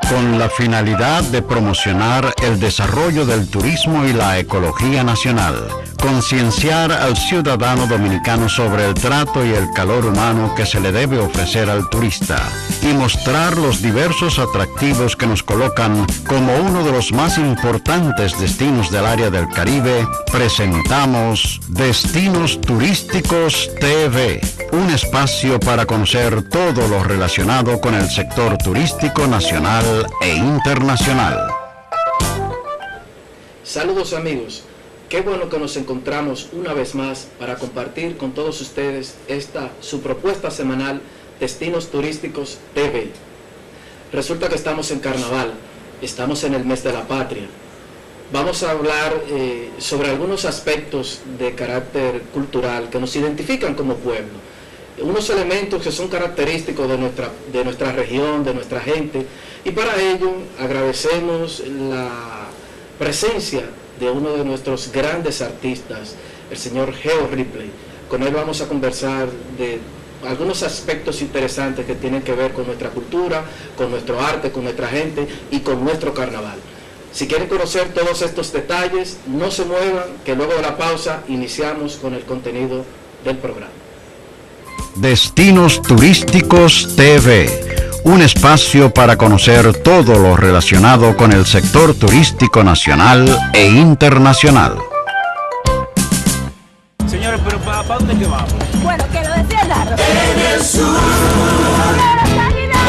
Con la finalidad de promocionar el desarrollo del turismo y la ecología nacional, concienciar al ciudadano dominicano sobre el trato y el calor humano que se le debe ofrecer al turista y mostrar los diversos atractivos que nos colocan como uno de los más importantes destinos del área del Caribe, presentamos Destinos Turísticos TV, un espacio para conocer todo lo relacionado con el sector turístico nacional e internacional. Saludos amigos, qué bueno que nos encontramos una vez más para compartir con todos ustedes su propuesta semanal Destinos Turísticos TV. Resulta que estamos en carnaval, estamos en el mes de la patria. Vamos a hablar sobre algunos aspectos de carácter cultural que nos identifican como pueblo. Unos elementos que son característicos de nuestra región, de nuestra gente, y para ello agradecemos la presencia de uno de nuestros grandes artistas, el señor Geo Ripley. Con él vamos a conversar de algunos aspectos interesantes que tienen que ver con nuestra cultura, con nuestro arte, con nuestra gente y con nuestro carnaval. Si quieren conocer todos estos detalles, no se muevan, que luego de la pausa iniciamos con el contenido del programa. Destinos Turísticos TV, un espacio para conocer todo lo relacionado con el sector turístico nacional e internacional. Señores, pero ¿para dónde que vamos? Bueno, que lo decía Nardo. En el sur,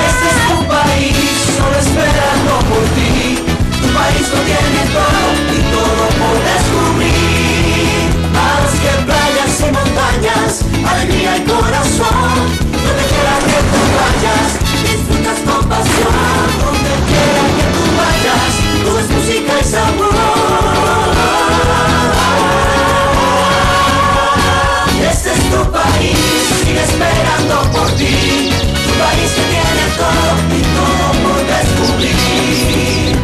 este es tu país, solo esperando por ti. Tu país lo tiene todo y todo por descubrir. Más que playas y montañas, alegría y corazón. Donde quiera que tú vayas, disfrutas con pasión. Donde quiera que tú vayas, todo es música y sabor. Este es tu país, sigue esperando por ti. Tu país que tiene todo y todo por descubrir.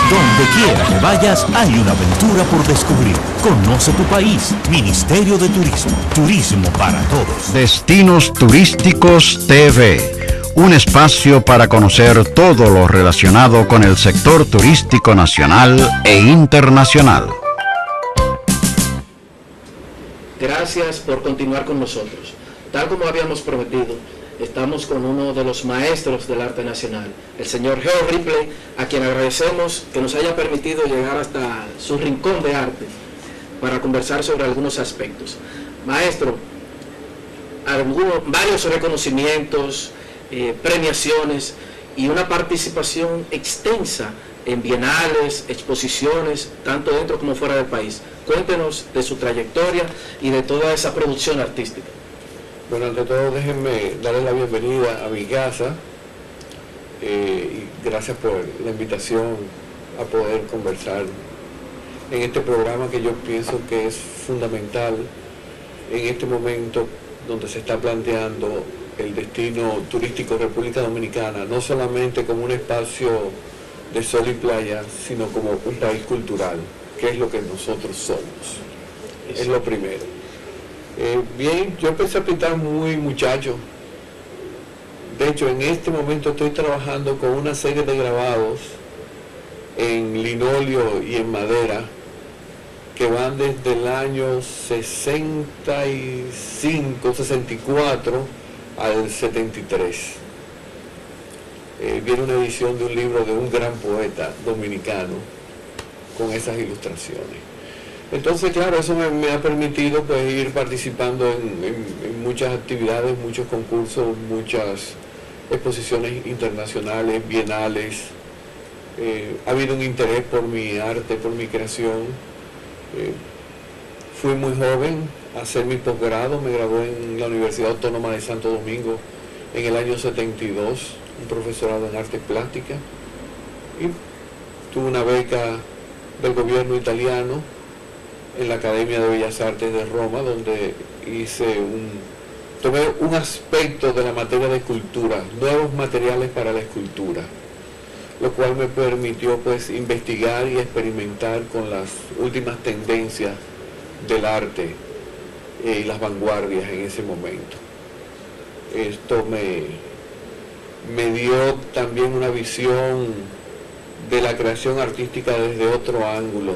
Donde quiera que vayas, hay una aventura por descubrir. Conoce tu país. Ministerio de Turismo. Turismo para todos. Destinos Turísticos TV, un espacio para conocer todo lo relacionado con el sector turístico nacional e internacional. Gracias por continuar con nosotros. Tal como habíamos prometido, estamos con uno de los maestros del arte nacional, el señor Geo Ripley, a quien agradecemos que nos haya permitido llegar hasta su rincón de arte para conversar sobre algunos aspectos. Maestro, varios reconocimientos, premiaciones y una participación extensa en bienales, exposiciones, tanto dentro como fuera del país. Cuéntenos de su trayectoria y de toda esa producción artística. Bueno, ante todo déjenme darle la bienvenida a mi casa y gracias por la invitación a poder conversar en este programa que yo pienso que es fundamental en este momento donde se está planteando el destino turístico República Dominicana, no solamente como un espacio de sol y playa, sino como un país cultural, que es lo que nosotros somos. Es lo primero. Bien, yo empecé a pintar muy muchacho. De hecho, en este momento estoy trabajando con una serie de grabados en linóleo y en madera que van desde el año 65, 64 al 73. Viene una edición de un libro de un gran poeta dominicano con esas ilustraciones. Entonces, claro, eso me ha permitido pues ir participando en muchas actividades, muchos concursos, muchas exposiciones internacionales, bienales. Ha habido un interés por mi arte, por mi creación. Fui muy joven a hacer mi posgrado, me gradué en la Universidad Autónoma de Santo Domingo en el año 72, un profesorado en artes plásticas, y tuve una beca del gobierno italiano en la Academia de Bellas Artes de Roma, donde tomé un aspecto de la materia de escultura, nuevos materiales para la escultura, lo cual me permitió pues investigar y experimentar con las últimas tendencias del arte y las vanguardias en ese momento. Esto me me dio también una visión de la creación artística desde otro ángulo,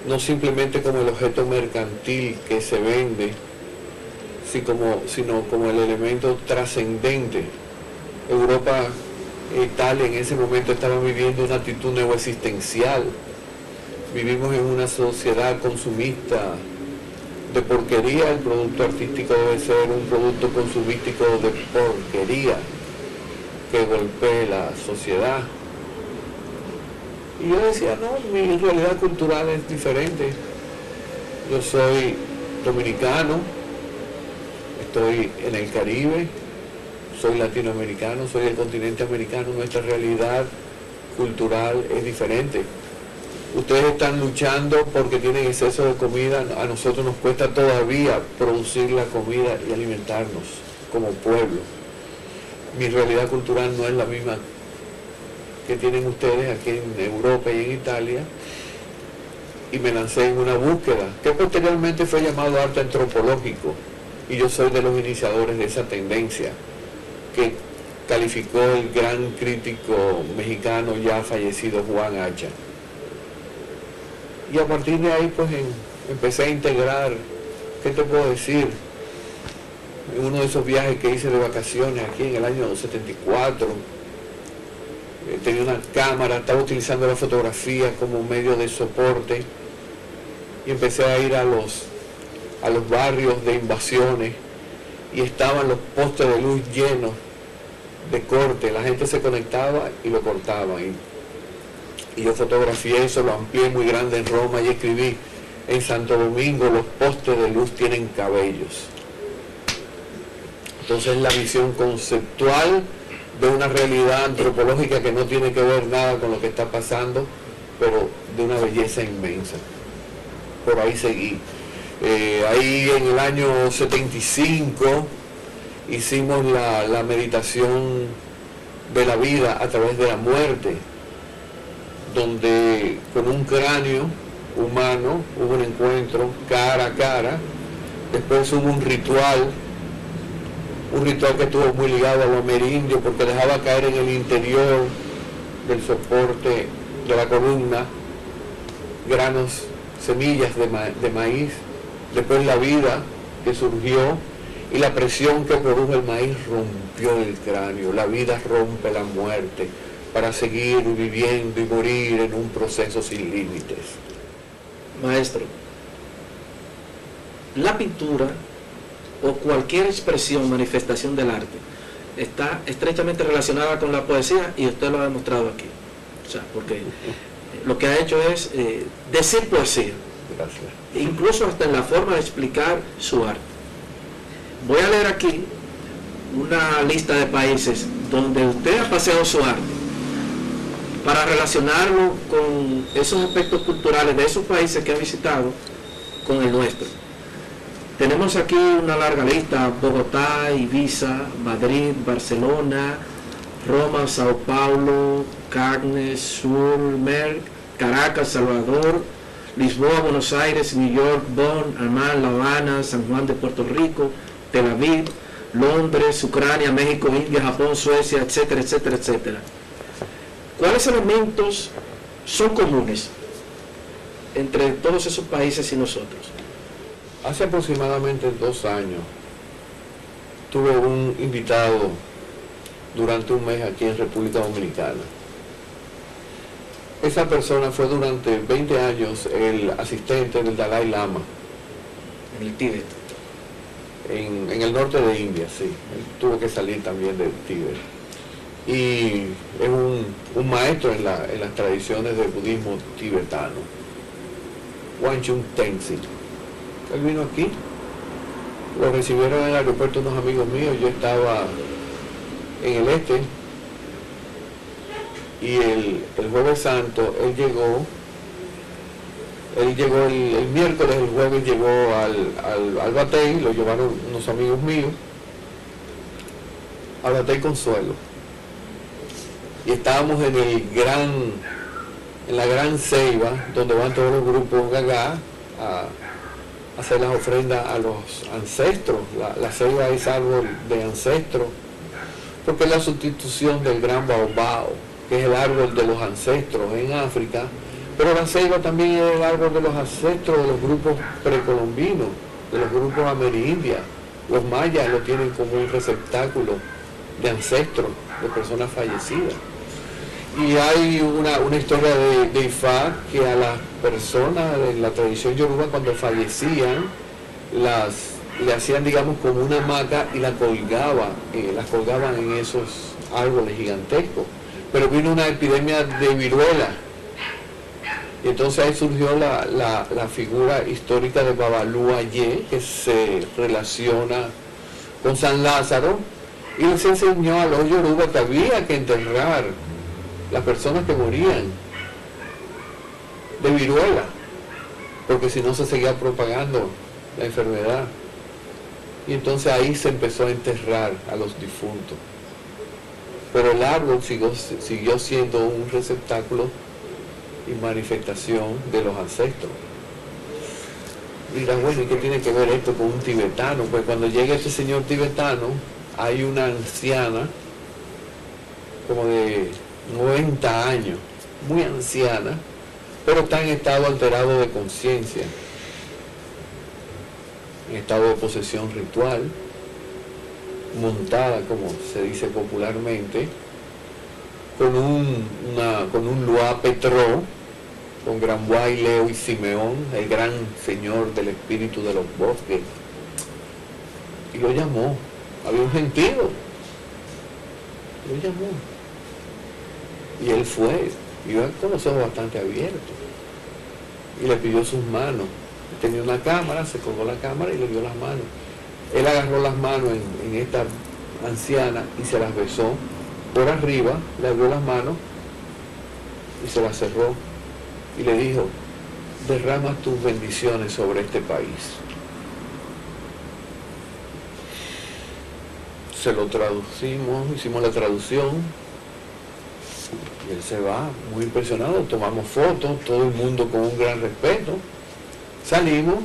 no simplemente como el objeto mercantil que se vende, sino como el elemento trascendente. Europa, Italia en ese momento estaba viviendo una actitud neoexistencial. Vivimos en una sociedad consumista de porquería. El producto artístico debe ser un producto consumístico de porquería que golpee la sociedad. Y yo decía, no, mi realidad cultural es diferente. Yo soy dominicano, estoy en el Caribe, soy latinoamericano, soy del continente americano, nuestra realidad cultural es diferente. Ustedes están luchando porque tienen exceso de comida, a nosotros nos cuesta todavía producir la comida y alimentarnos como pueblo. Mi realidad cultural no es la misma que tienen ustedes aquí en Europa y en Italia, y me lancé en una búsqueda que posteriormente fue llamado arte antropológico, y yo soy de los iniciadores de esa tendencia que calificó el gran crítico mexicano ya fallecido Juan Hacha. Y a partir de ahí pues empecé a integrar, ¿qué te puedo decir? En uno de esos viajes que hice de vacaciones aquí en el año 74, tenía una cámara, estaba utilizando la fotografía como medio de soporte, y empecé a ir a los barrios de invasiones, y estaban los postes de luz llenos de corte, la gente se conectaba y lo cortaban, y yo fotografié eso, lo amplié muy grande en Roma y escribí: en Santo Domingo los postes de luz tienen cabellos. Entonces la visión conceptual de una realidad antropológica que no tiene que ver nada con lo que está pasando, pero de una belleza inmensa. Por ahí seguí. Ahí en el año 75 hicimos la meditación de la vida a través de la muerte, donde con un cráneo humano hubo un encuentro cara a cara. Después hubo un ritual que estuvo muy ligado a lo amerindio, porque dejaba caer en el interior del soporte de la columna granos, semillas de maíz. Después la vida que surgió y la presión que produjo el maíz rompió el cráneo. La vida rompe la muerte para seguir viviendo y morir en un proceso sin límites. Maestro, la pintura o cualquier expresión, manifestación del arte está estrechamente relacionada con la poesía, y usted lo ha demostrado aquí. O sea, porque lo que ha hecho es decir poesía. Gracias. Incluso hasta en la forma de explicar su arte. Voy a leer aquí una lista de países donde usted ha paseado su arte para relacionarlo con esos aspectos culturales de esos países que ha visitado con el nuestro. Tenemos aquí una larga lista: Bogotá, Ibiza, Madrid, Barcelona, Roma, Sao Paulo, Cannes, Surmerc, Caracas, Salvador, Lisboa, Buenos Aires, New York, Bonn, Amman, La Habana, San Juan de Puerto Rico, Tel Aviv, Londres, Ucrania, México, India, Japón, Suecia, etcétera, etcétera, etcétera. ¿Cuáles elementos son comunes entre todos esos países y nosotros? Hace aproximadamente 2 años tuve un invitado durante un mes aquí en República Dominicana. Esa persona fue durante 20 años el asistente del Dalai Lama. En el Tíbet. En el norte de India, sí. Él tuvo que salir también del Tíbet. Y es un maestro en las tradiciones del budismo tibetano. Wanchung Tenzin. Él vino aquí, lo recibieron en el aeropuerto unos amigos míos. Yo estaba en el este, y el jueves santo él llegó el miércoles, el jueves llegó al Batey, lo llevaron unos amigos míos al Batey Consuelo, y estábamos en la gran ceiba donde van todos los grupos Gagá a hacer las ofrendas a los ancestros. La ceiba es árbol de ancestros, porque es la sustitución del gran baobao, que es el árbol de los ancestros en África, pero la ceiba también es el árbol de los ancestros de los grupos precolombinos, de los grupos amerindios. Los mayas lo tienen como un receptáculo de ancestros, de personas fallecidas. Y hay una historia de Ifá que a las personas de la tradición yoruba, cuando fallecían, le hacían, digamos, como una hamaca y las colgaban en esos árboles gigantescos. Pero vino una epidemia de viruela, y entonces ahí surgió la figura histórica de Babalú Ayé, que se relaciona con San Lázaro, y les enseñó a los yoruba que había que enterrar las personas que morían de viruela, porque si no se seguía propagando la enfermedad. Y entonces ahí se empezó a enterrar a los difuntos. Pero el árbol siguió siendo un receptáculo y manifestación de los ancestros. Mira, bueno, ¿y qué tiene que ver esto con un tibetano? Pues cuando llega este señor tibetano, hay una anciana, como de 90 años, muy anciana, pero está en estado alterado de conciencia, en estado de posesión ritual, montada, como se dice popularmente, con un Luá Petró, con Granbois, Leo y Simeón, el gran señor del espíritu de los bosques, y lo llamó. Había un gentío, lo llamó, y él fue, iba con los ojos bastante abiertos, y le pidió sus manos. Tenía una cámara, se colgó la cámara y le dio las manos. Él agarró las manos en esta anciana y se las besó por arriba, le abrió las manos y se las cerró y le dijo: derrama tus bendiciones sobre este país. Se lo traducimos, hicimos la traducción y él se va muy impresionado. Tomamos fotos, todo el mundo con un gran respeto. Salimos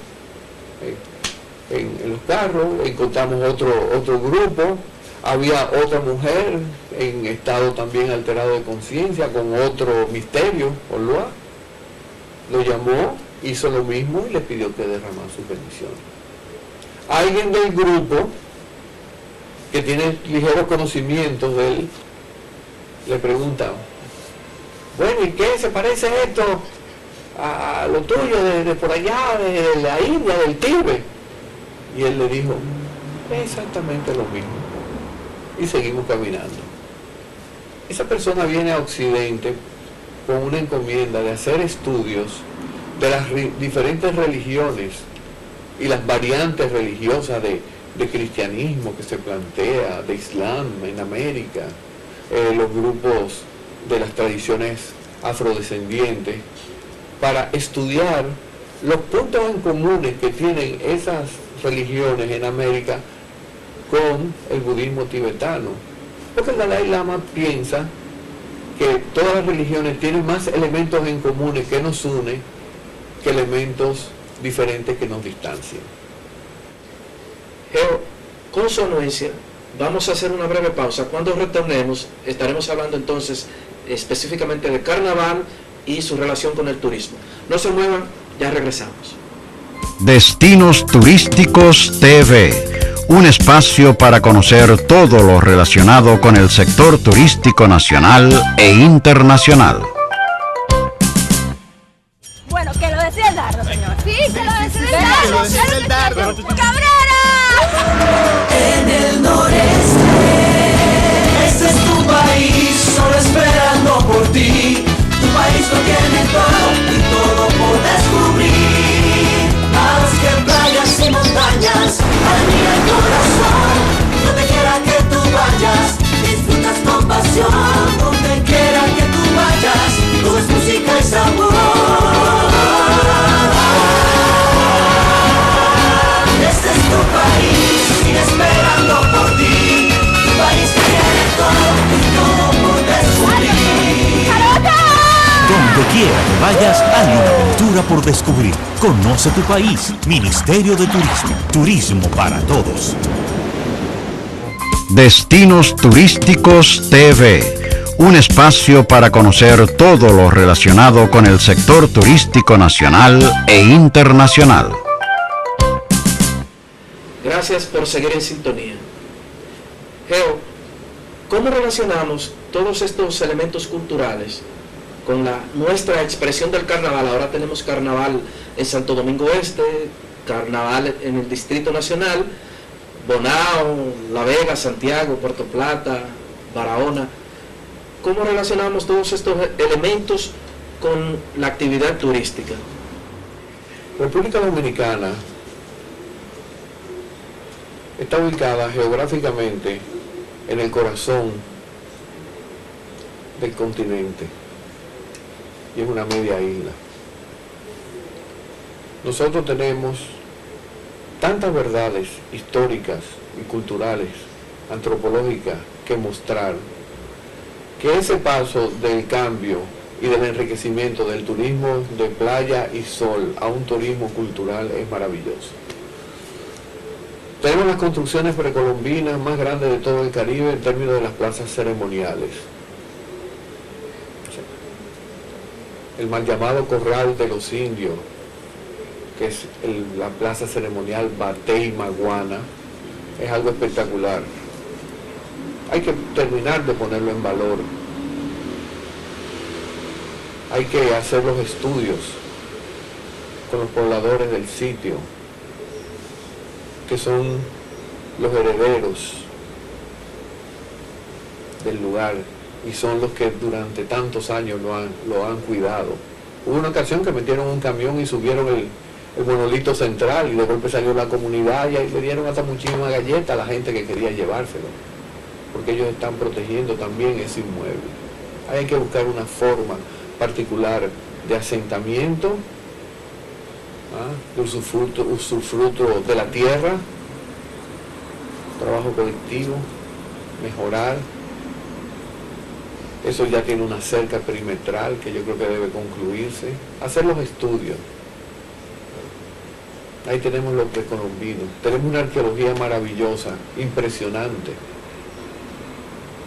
en los carros, encontramos otro grupo, había otra mujer en estado también alterado de conciencia, con otro misterio, Olua. Lo llamó, hizo lo mismo y le pidió que derramara sus bendiciones. Alguien del grupo que tiene ligeros conocimientos de él le pregunta: bueno, ¿y qué se parece esto a lo tuyo de por allá, de la India, del Tíbet? Y él le dijo: exactamente lo mismo. Y seguimos caminando. Esa persona viene a Occidente con una encomienda de hacer estudios de las diferentes religiones y las variantes religiosas de cristianismo que se plantea, de Islam en América, los grupos de las tradiciones afrodescendientes, para estudiar los puntos en comunes que tienen esas religiones en América con el budismo tibetano. Porque el Dalai Lama piensa que todas las religiones tienen más elementos en comunes que nos unen que elementos diferentes que nos distancian. Geo, con su anuencia, vamos a hacer una breve pausa. Cuando retornemos, estaremos hablando entonces específicamente de carnaval y su relación con el turismo. No se muevan, ya regresamos. Destinos Turísticos TV, un espacio para conocer todo lo relacionado con el sector turístico nacional e internacional. Bueno, que lo decía el dardo, señor. Sí, que lo decía el dardo. ¡Cabrera! En el noreste, este es tu país, solo esperando por ti. Tu país lo tiene todo y todo por descubrir. Más que playas y montañas, alegría y corazón. Donde quiera que tú vayas, disfrutas con pasión. Donde quiera que tú vayas, todo es música y sabor. Este es tu país, sigue esperando por ti. Tu país que tiene todo y todo por descubrir. Donde quiera que vayas, hay una aventura por descubrir. Conoce tu país. Ministerio de Turismo. Turismo para todos. Destinos Turísticos TV, un espacio para conocer todo lo relacionado con el sector turístico nacional e internacional. Gracias por seguir en sintonía. Geo, ¿cómo relacionamos todos estos elementos culturales con nuestra expresión del carnaval? Ahora tenemos carnaval en Santo Domingo Este, carnaval en el Distrito Nacional, Bonao, La Vega, Santiago, Puerto Plata, Barahona. ¿Cómo relacionamos todos estos elementos con la actividad turística? República Dominicana está ubicada geográficamente en el corazón del continente y es una media isla. Nosotros tenemos tantas verdades históricas y culturales, antropológicas que mostrar, que ese paso del cambio y del enriquecimiento del turismo de playa y sol a un turismo cultural es maravilloso. Tenemos las construcciones precolombinas más grandes de todo el Caribe en términos de las plazas ceremoniales. El mal llamado Corral de los Indios, que es la plaza ceremonial Batey Maguana, es algo espectacular. Hay que terminar de ponerlo en valor. Hay que hacer los estudios con los pobladores del sitio, que son los herederos del lugar y son los que durante tantos años lo han cuidado. Hubo una ocasión que metieron un camión y subieron el monolito central y de golpe salió la comunidad y ahí le dieron hasta muchísimas galletas a la gente que quería llevárselo, porque ellos están protegiendo también ese inmueble. Hay que buscar una forma particular de asentamiento, de usufructo de la tierra, trabajo colectivo, mejorar. Eso ya tiene una cerca perimetral que yo creo que debe concluirse. Hacer los estudios. Ahí tenemos los precolombinos. Tenemos una arqueología maravillosa, impresionante.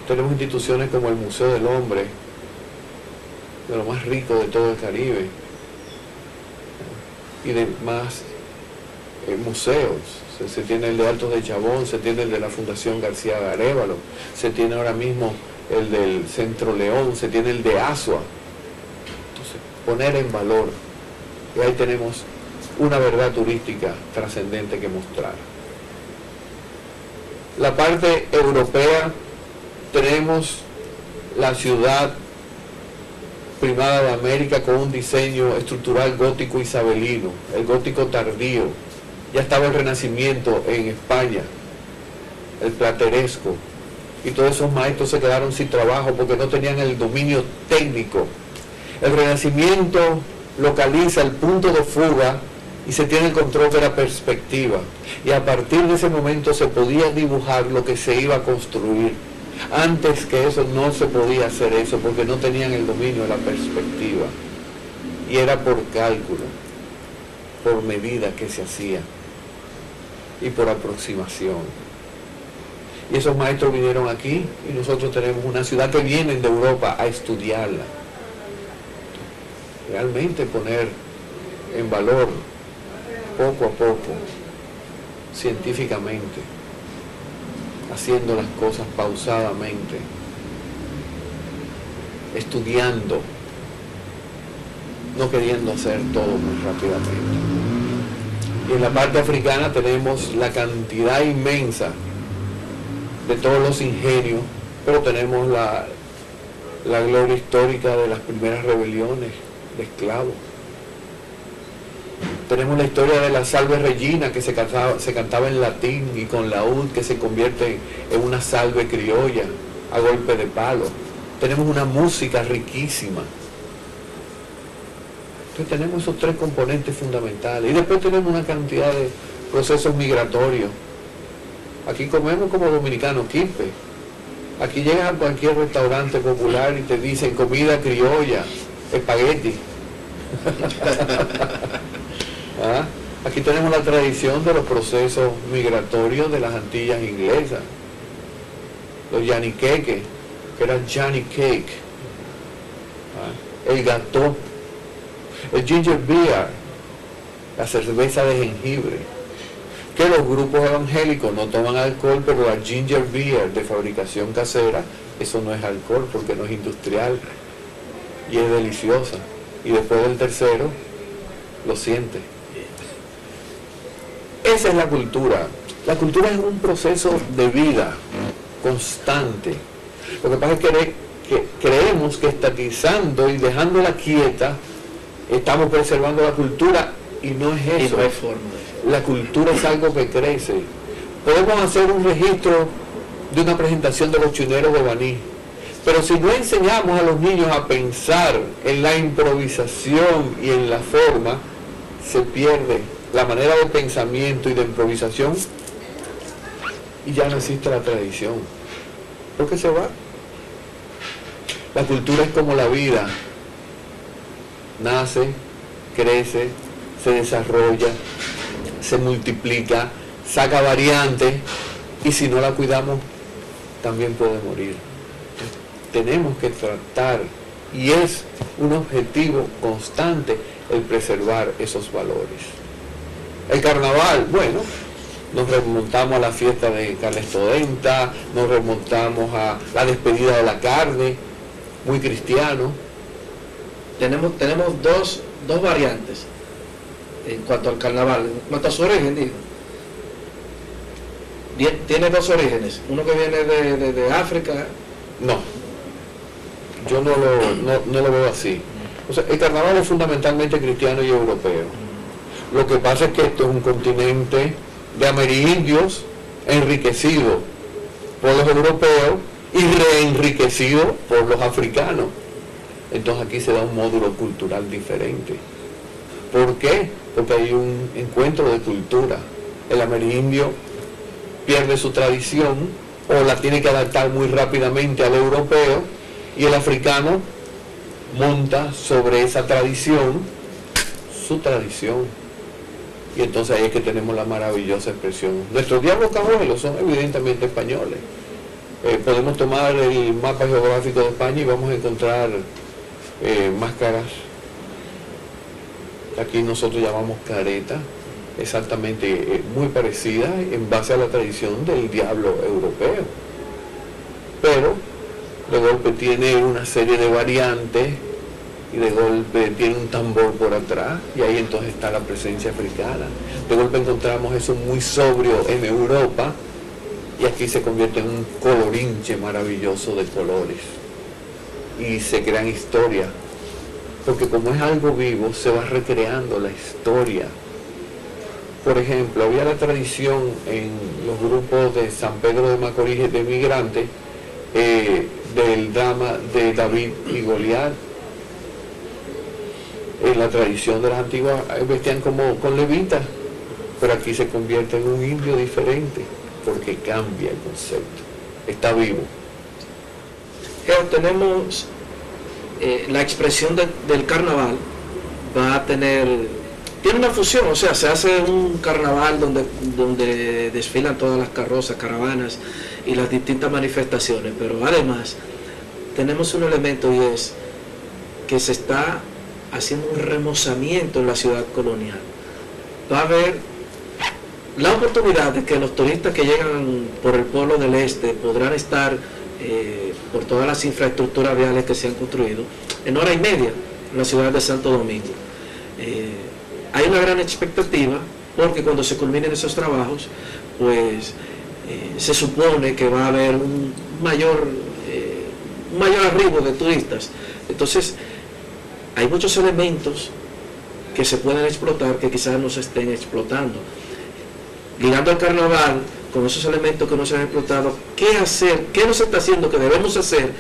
Tenemos instituciones como el Museo del Hombre, de lo más rico de todo el Caribe, y demás museos. Se tiene el de Altos de Chabón, se tiene el de la Fundación García de Arévalo, se tiene ahora mismo el del Centro León, se tiene el de Asua. Entonces, poner en valor, y ahí tenemos una verdad turística trascendente que mostrar. La parte europea, tenemos la ciudad primada de América con un diseño estructural gótico isabelino, el gótico tardío. Ya estaba el Renacimiento en España, el plateresco, y todos esos maestros se quedaron sin trabajo porque no tenían el dominio técnico. El Renacimiento localiza el punto de fuga y se tiene el control de la perspectiva, y a partir de ese momento se podía dibujar lo que se iba a construir. Antes que eso no se podía hacer eso porque no tenían el dominio de la perspectiva, y era por cálculo, por medida que se hacía y por aproximación. Y esos maestros vinieron aquí y nosotros tenemos una ciudad que vienen de Europa a estudiarla. Realmente poner en valor poco a poco, científicamente, haciendo las cosas pausadamente, estudiando, no queriendo hacer todo muy rápidamente. Y en la parte africana tenemos la cantidad inmensa de todos los ingenios, pero tenemos la gloria histórica de las primeras rebeliones de esclavos. Tenemos la historia de la Salve Regina, que se cantaba en latín, y con laúd que se convierte en una salve criolla a golpe de palo. Tenemos una música riquísima. Entonces tenemos esos tres componentes fundamentales. Y después tenemos una cantidad de procesos migratorios. Aquí comemos como dominicanos quipe. Aquí llegas a cualquier restaurante popular y te dicen comida criolla, espagueti. ¿Ah? Aquí tenemos la tradición de los procesos migratorios de las Antillas inglesas. los yaniqueques, que eran Johnny Cake, el gato, el ginger beer, la cerveza de jengibre, que los grupos evangélicos no toman alcohol, pero la ginger beer de fabricación casera, eso no es alcohol porque no es industrial y es deliciosa, y después del tercero lo siente. Esa es la cultura. La cultura es un proceso de vida constante. Lo que pasa es que creemos que estatizando y dejándola quieta estamos preservando la cultura, y no es eso. Y no hay forma de eso. La cultura es algo que crece. Podemos hacer un registro de una presentación de los chuneros de Baní, pero si no enseñamos a los niños a pensar en la improvisación y en la forma, se pierde la manera de pensamiento y de improvisación y ya no existe la tradición, porque se va. La cultura es como la vida: nace, crece, se desarrolla, se multiplica, saca variantes, y si no la cuidamos también puede morir. Tenemos que tratar, y es un objetivo constante, el preservar esos valores. El carnaval, bueno, nos remontamos a la fiesta de Carnestolenta, nos remontamos a la despedida de la carne, muy cristiano. Tenemos dos variantes en cuanto al carnaval, en cuanto a su origen, digo. Tiene dos orígenes, uno que viene de África. No, yo no lo veo así. O sea, el carnaval es fundamentalmente cristiano y europeo. Lo que pasa es que esto es un continente de amerindios enriquecido por los europeos y reenriquecido por los africanos. Entonces aquí se da un módulo cultural diferente. ¿Por qué? Porque hay un encuentro de cultura. El amerindio pierde su tradición o la tiene que adaptar muy rápidamente al europeo, y el africano monta sobre esa tradición su tradición. Y entonces ahí es que tenemos la maravillosa expresión. Nuestros diablos cajuelos son evidentemente españoles. Podemos tomar el mapa geográfico de España y vamos a encontrar máscaras que aquí nosotros llamamos careta, exactamente muy parecida en base a la tradición del diablo europeo, pero de golpe tiene una serie de variantes y de golpe tiene un tambor por atrás, y ahí entonces está la presencia africana. De golpe encontramos eso muy sobrio en Europa, y aquí se convierte en un colorinche maravilloso de colores, y se crean historias, porque como es algo vivo, se va recreando la historia. Por ejemplo, había la tradición en los grupos de San Pedro de Macorís de migrantes, del drama de David y Goliat. En la tradición de las antiguas vestían como con levitas, pero aquí se convierte en un indio diferente, porque cambia el concepto, está vivo. Tenemos la expresión del carnaval, tiene una fusión, o sea, se hace un carnaval donde desfilan todas las carrozas, caravanas y las distintas manifestaciones, pero además tenemos un elemento, y es que se está haciendo un remozamiento en la ciudad colonial. Va a haber la oportunidad de que los turistas que llegan por el pueblo del este podrán estar por todas las infraestructuras viales que se han construido en hora y media en la ciudad de Santo Domingo. Hay una gran expectativa, porque cuando se culminen esos trabajos, pues se supone que va a haber un mayor arribo de turistas. Entonces hay muchos elementos que se pueden explotar que quizás no se estén explotando. Ligando al carnaval con esos elementos que no se han explotado, ¿qué hacer? ¿Qué no se está haciendo? ¿Qué debemos hacer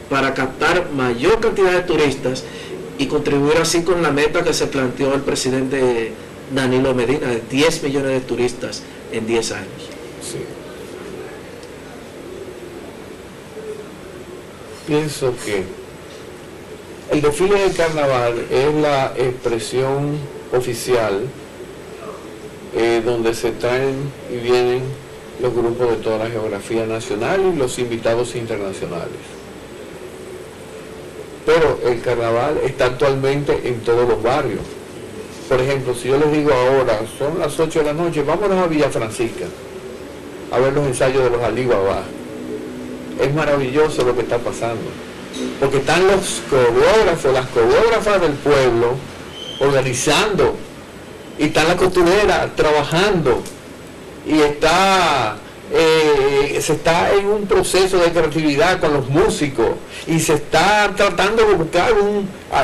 para captar mayor cantidad de turistas y contribuir así con la meta que se planteó el presidente Danilo Medina de 10 millones de turistas en 10 años? Sí. Pienso que el desfile del carnaval es la expresión oficial donde se traen y vienen los grupos de toda la geografía nacional y los invitados internacionales. Pero el carnaval está actualmente en todos los barrios. Por ejemplo, si yo les digo ahora, son las 8 de la noche, vámonos a Villa Francisca a ver los ensayos de los Alibaba. Es maravilloso lo que está pasando, porque están los coreógrafos, las coreógrafas del pueblo organizando, y están las costureras trabajando, y se está en un proceso de creatividad con los músicos, y se está tratando de buscar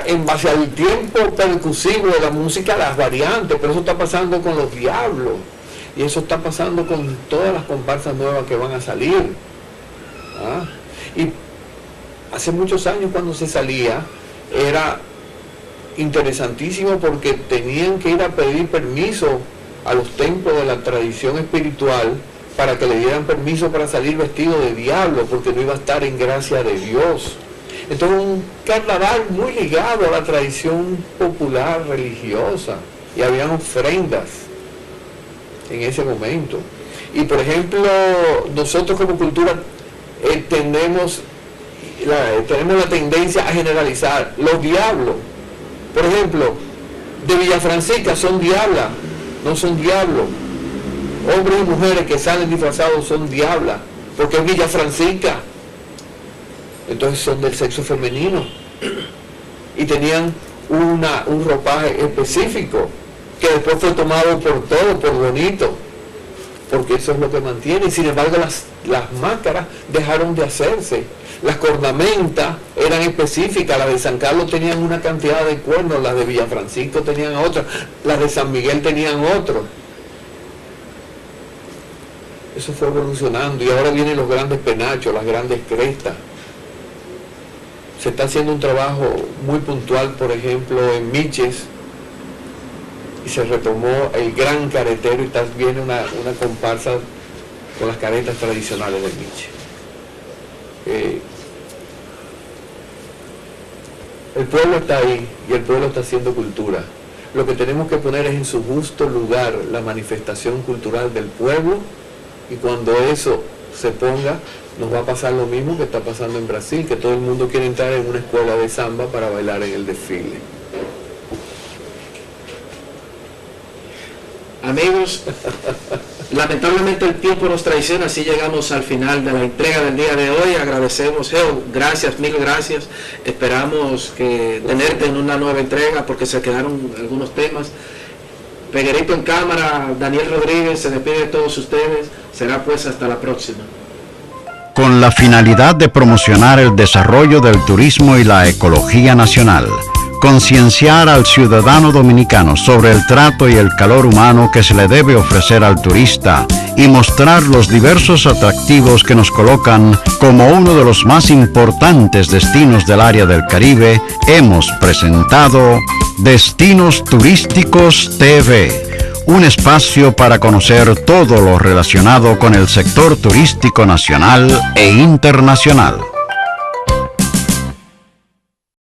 en base al tiempo percusivo de la música, las variantes, pero eso está pasando con los diablos, y eso está pasando con todas las comparsas nuevas que van a salir. Y hace muchos años, cuando se salía, era interesantísimo porque tenían que ir a pedir permiso a los templos de la tradición espiritual para que le dieran permiso para salir vestido de diablo, porque no iba a estar en gracia de Dios. Entonces, un carnaval muy ligado a la tradición popular religiosa, y habían ofrendas en ese momento. Y por ejemplo, nosotros como cultura tenemos la tendencia a generalizar los diablos. Por ejemplo, de Villafrancisca son diablas, no son diablos. Hombres y mujeres que salen disfrazados son diablas, porque es Villafrancisca. Entonces son del sexo femenino. Y tenían un ropaje específico, que después fue tomado por todo, por bonito, porque eso es lo que mantiene. Y sin embargo las máscaras dejaron de hacerse. Las cornamentas eran específicas, las de San Carlos tenían una cantidad de cuernos, las de Villafrancisco tenían otras, las de San Miguel tenían otros. Eso fue evolucionando, y ahora vienen los grandes penachos, las grandes crestas. Se está haciendo un trabajo muy puntual, por ejemplo, en Miches, y se retomó el gran caretero, y viene una comparsa con las caretas tradicionales de Miches. El pueblo está ahí, y el pueblo está haciendo cultura. Lo que tenemos que poner es en su justo lugar la manifestación cultural del pueblo, y cuando eso se ponga, nos va a pasar lo mismo que está pasando en Brasil, que todo el mundo quiere entrar en una escuela de samba para bailar en el desfile. Amigos, lamentablemente el tiempo nos traiciona, así llegamos al final de la entrega del día de hoy. Agradecemos, Geo, gracias, mil gracias. Esperamos que tenerte en una nueva entrega, porque se quedaron algunos temas. Peguerito en cámara, Daniel Rodríguez se despide de todos ustedes. Será pues hasta la próxima. Con la finalidad de promocionar el desarrollo del turismo y la ecología nacional, concienciar al ciudadano dominicano sobre el trato y el calor humano que se le debe ofrecer al turista, y mostrar los diversos atractivos que nos colocan como uno de los más importantes destinos del área del Caribe, hemos presentado Destinos Turísticos TV, un espacio para conocer todo lo relacionado con el sector turístico nacional e internacional.